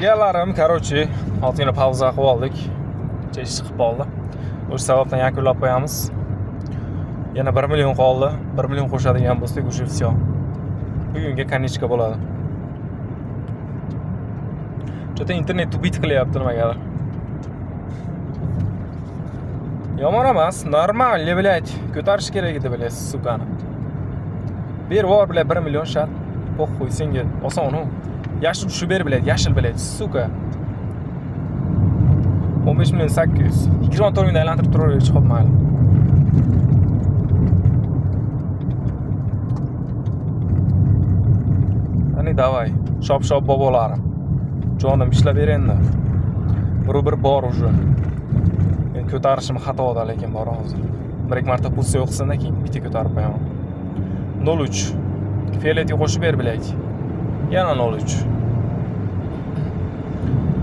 Jigarlarim, короче, ozgina pauza qilib oldik. Ish chiqib qoldi. O'sha sababdan yakunlab qo'yamiz. Yana 1 million qoldi. 1 million qo'shadigan bo'lsak, уже всё. Bugunga kanichka bo'ladi. Chota internet tubit qilyapti nimagadir. Yomon emas, normal, блядь. Ko'tarish kerak edi, bilaysiz, sukani. Bervor, блядь, 1 million shart. Po'xuy, senga oson-ku. Yashil tushib ber, блядь, yashil, блядь, suka. 15 million 800. 24 mingdan aylantirib turaverib qolib mayli. Ani davay, shop bobolarim. Jonim ishlab ber endi. Bir bor уже. Men ko'tarishim xatoda, lekin bor hozir. Bir-ikki marta pulsa yo'qsanda keyin bitta ko'tarib qo'yaman. 03. Feletga qo'shib ber, блядь. Yana 03.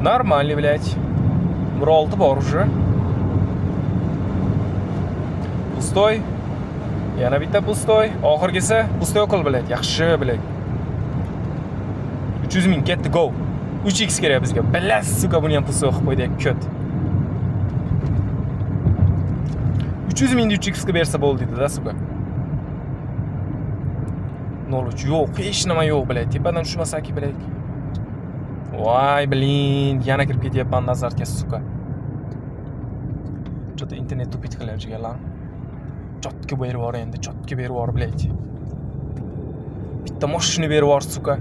Нормально, блядь. 16 bor уже. Pustoy. Yana bitta pustoy. Oxirgisi pustoy qil, блядь. Yaxshi, блядь. 300 ming ketdi, go. 3x kerak bizga. Bilasiz, suka, buni ham pustoy qilib qo'ydik, ko't. 300 mingni 3x ga bersa bo'ldi dedi-da, suka. 03 yo'q, hech nima yo'q, блядь. Tepadan tushmasa-ki, блядь. Voy, blin, yana kirib ketyapman nazarga, suka. Chota internet tupit qilyapti jigarlar. Chotga berib yubor endi, chotga berib yubor, блядь. Bitta mashina berib yubor, suka.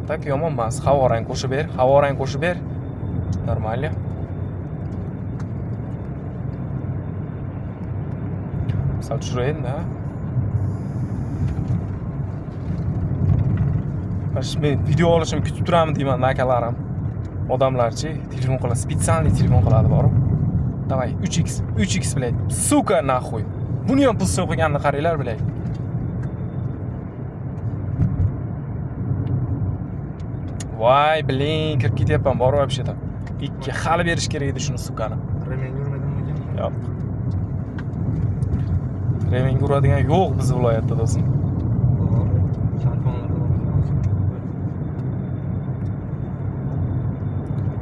Tak yomon emas. Havorang qo'shib ber, havorang qo'shib ber. Normalniy. Sal tushirayin-da. Men video olishimni kutib turaman deyman, akalarim. Odamlarchi telefon qiladi, spesialniy telefon qiladi bor-ku. Davay, 3x, блядь. Suka, nahvoy. Buni ham pul so'qiganini qaranglar, блядь. Voy, blin, kirib ketyapman, bor вообще-то. 2 hali berish kerak edi shuni sukani. Reming urmadimmi? Yo'q. Reming uradigan yo'q biz viloyatda do'stim.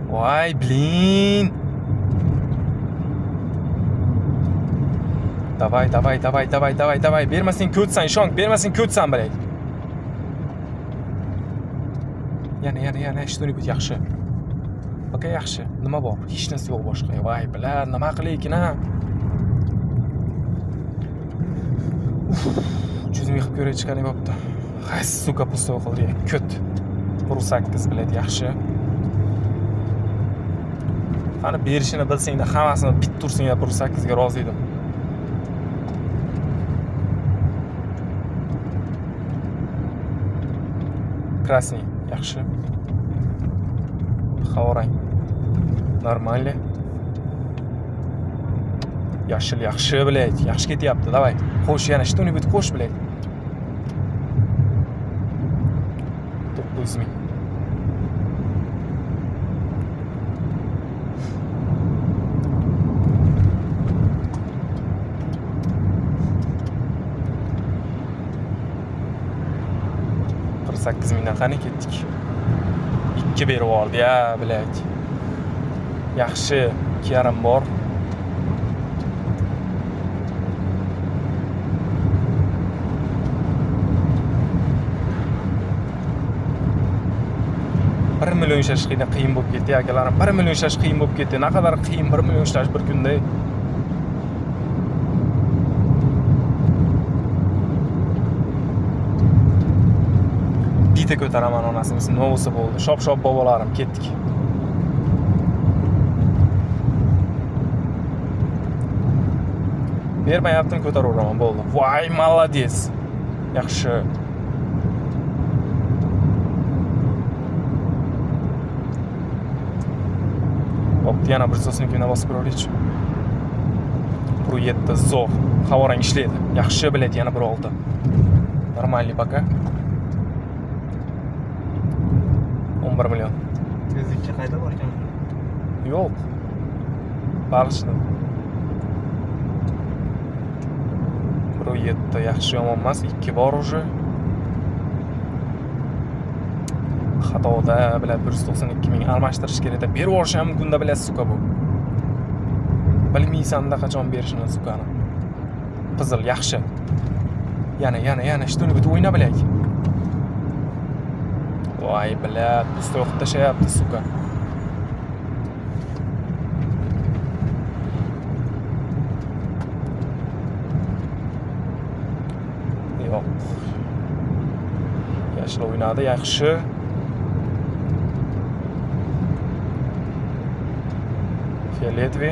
Voy, blin. Davay. Bermasang ko'tsan, ishonch, bermasang ko'tsan, блядь. Yana, что-нибудь yaxshi. Пока yaxshi. Nima bor? Hech narsa yo'q boshqa. Voy, bilar, nima qilaykin-a? 300 ming qilib ko'rayotganing bo'pti. Hay, suka, pustoy qildi. Ko't. 1.8, блядь, yaxshi. Qani berishini bilsang-da, hammasini bit tursang-da 1.8 ga rozi edim. Krasniy, yaxshi. Havorang. Normalniy. Yashil yaxshi, блядь. Yaxshi ketyapti. Davay. Qo'sh, yana что-нибудь qo'sh, блядь. 900 ming. mingdan qani ketdik. 2 berib yubordi ya, блядь. Yaxshi, 2,5 bor. $1 million ishlash qiyin bo'lib ketdi, akalarim. 1 million ishlash qiyin bo'lib ketdi. Naqadar qiyin 1 million ishlash bir kunda. Bitta ko'taraman onasimiz, nima bo'lsa bo'ldi. Shop bobolarim, ketdik. Bermayaptim, ko'taraveraman, bo'ldi. Voy, молодец. Yaxshi. Bo'pti, yana 100 mingdan bosib ko'raylik. 1.7 zo'r. Havorang ishlaydi. Yaxshi, блядь, yana 1.6. Normalniy пока. 11 million. Tezlikka qayda bor ekan? Yo'q. Baliqchida. 1.7 yaxshi yomon emas, 2 bor уже. xatoda, biladi 192 ming almashtirish kerak deb berib yuborishi ham mumkin bilasiz, suka bu. Bilmaysan-da qachon berishini sukani. Qizil yaxshi. Yana shtuni bitib o'yna bilak. Voy bilad, usta o'qib tashayapti suka. Yo'q. Yashil o'ynadi, yaxshi. Fioletvi.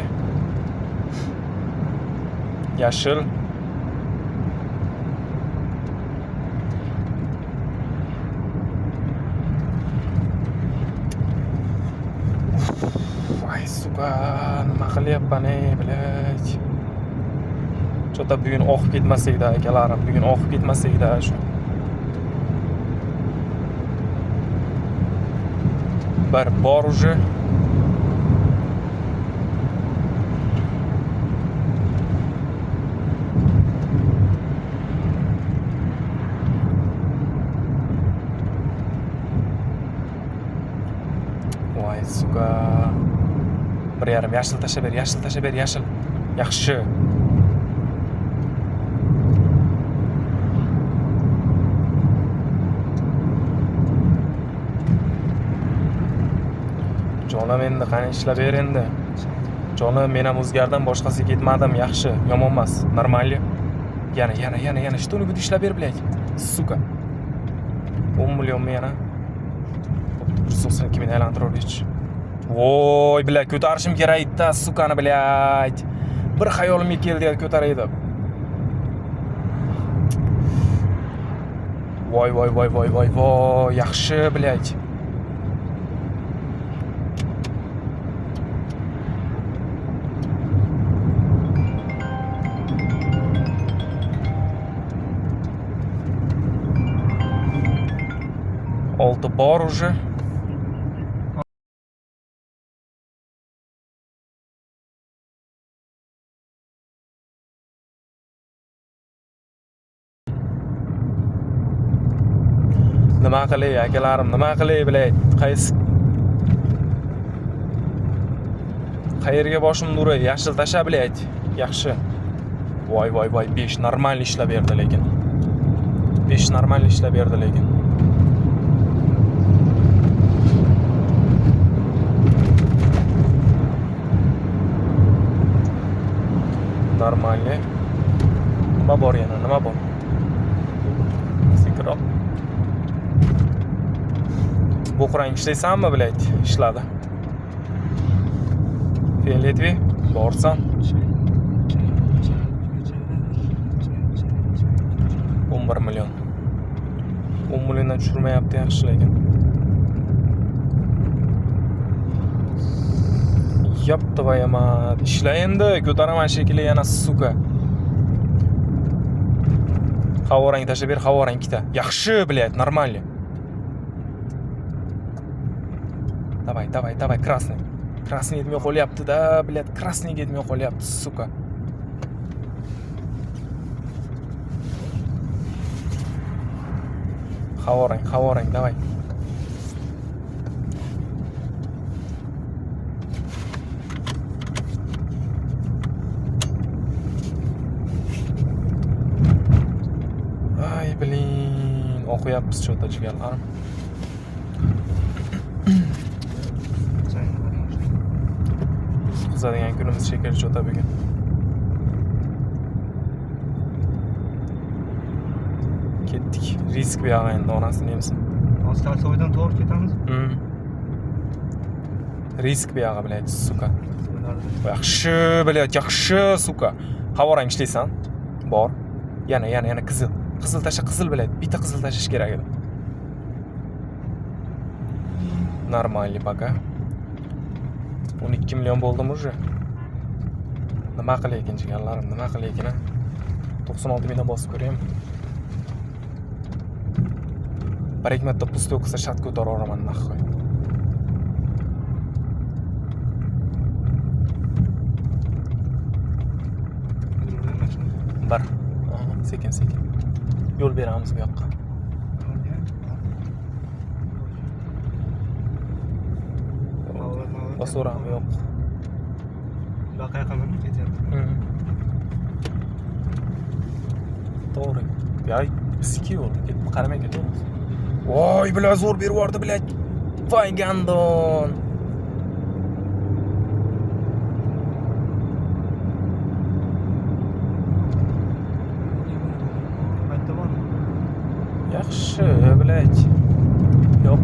Yashil. Voy suka, nima qilyapman bilaj. Chota bugun oqib ketmaslikda akalarim, bugun oqib ketmaslikda shu. Bir bor уже. Voy suka. 1,5 yashil tashlab ber, yashil. Yaxshi. Jonim endi qani ishlab ber endi. Jonim men ham o'zgardan boshqasiga ketmadim, yaxshi, yomon emas, normal. Yana shtuni bud ishlab ber bilak. Suka. 10 millionmi yana? 192 ming aylantirib. Voy, bilak, ko'tarishim kerak edi, sukani bilak. Bir xayolimga keldi, ko'taray deb. Voy, yaxshi bilak. Olti bor уже. Nima qilay akalarim, nima qilay bilay. Qayerga boshim nuray, yashil tasha bilay. Yaxshi. Voy, 5 normal ishlab berdi lekin. 5 normal ishlab berdi lekin. Normalni. Nima bor yana? Nima bor? Sekroq. Bu qurang ishlaysanmi bilay? Ishladi. Fioletvi borsan. 11 million. 10 milliondan tushirmayapti yaxshi lekin. Yaptı bayama. İşla endi, ko'taraman shekilli yana suka. Havorang tashlab ber, havorang ikkita. Yaxshi, блядь, нормально. Давай, красный. Красный yetmay qolyapti-da, блядь, красный yetmay qolyapti, suka. Havorang, давай. Blin, o'qiyapmiz cho'ta jigarlarim. Qizadigan kunimiz shekilli cho'ta bugun. Ketdik. Risk bu yoq endi, onasini yemsin. Ostalsoydan to'g'ri ketamiz. Risk bu yoq bilaydi, suka. Yaxshi, bilaydi, yaxshi, suka. Havorang ishlaysan? Bor. Yana qizil. Qizil tasha, qizil bilaydi. Bitta qizil tashash kerak edi. Normalniy пока. 12 million bo'ldim уже. Nima qilay ekan jigarlarim, nima qilay ekan? 96 mingdan bosib ko'raymi? Bir marta pusto qilsa shat ko'tarib olaman nahvoy. Bir. Sekin. Yo'l beramiz bu yoqqa. boshqa so'ram yo'q. Baqa yaqinlarmi ketyapti? To'g'ri. Ya bizniki yo'l. Ketib qaramay ketamiz. Voy, bilan zo'r berib yubordi, bilan. Voy gandon. Qayerda bor? Yaxshi, bilat. Yo'q.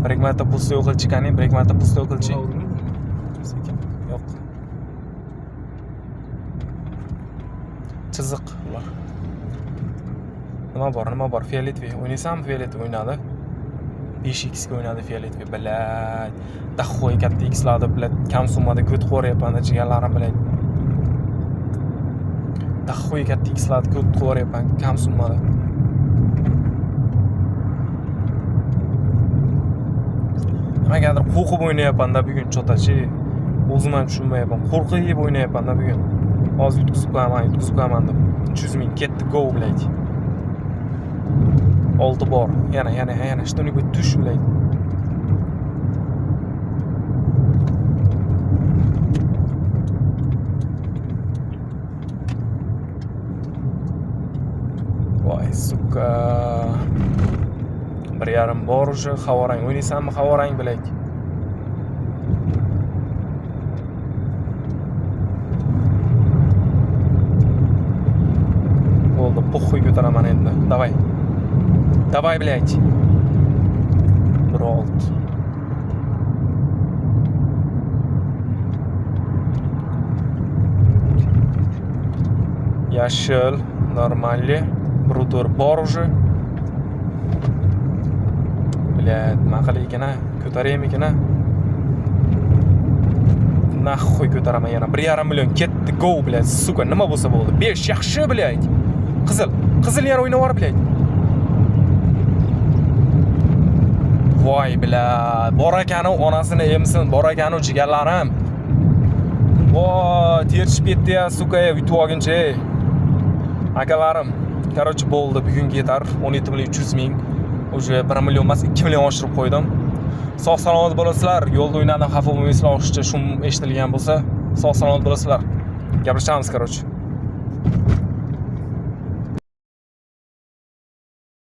Bir marta pusto yo'q qilchikaning, bir marta pusto yo'q qilchi. Sekin. Yo'q. Chiziq ular. Nima bor? Fioletvi. O'ynaysanmi? Fioletvi o'ynadi. 5x ga o'ynadi Fioletvi. Bilad. Dahoy katta x'lardi, bilad. Kam summada ko't qo'ryapman, jigarlarim bilad. Dahoy katta x'lardi ko't qo'ryapman, kam summada. Nimagadir qo'rqib o'ynayapman-da bugun cho'tachi. O'zim ham tushunmayapman. Qo'rqib o'ynayapman-da bugun. Hozir yutkizib qo'yaman deb. 300 ming ketdi, go bilad. Olti bor. Yana что-нибудь tush bilad. Voy, suka. 1.5 bor уже, havorang. O'ynaysanmi havorang bilak? Bo'ldi, puxuy ko'taraman endi. Davay. Davay, блядь. 1.6. Yashil, normalli. Brutor bor уже. Блядь, nima qilay ekan-a? Ko'taraymi ekan-a? Naxoy ko'taraman yana. 1.5 million ketdi, go, блядь. Suka, nima bo'lsa bo'ldi. 5 yaxshi, блядь. Qizil yana o'ynab bor, блядь. Voy, блядь. Bor ekanu onasini emsin, bor ekanu jigarlarim. Voy, terchib ketdi-ya, suka, yutib olguncha. Akalarim, короче, bo'ldi, bugunga yetar. 17.300 ming. Уже 1 million emas, 2 million oshirib qo'ydim. Sog' salomat bo'lasizlar. Yo'lda o'ynadim, xafa bo'lmaysizlar, oshcha shum eshitilgan bo'lsa, sog' salomat bo'lasizlar. Gaplashamiz, короче.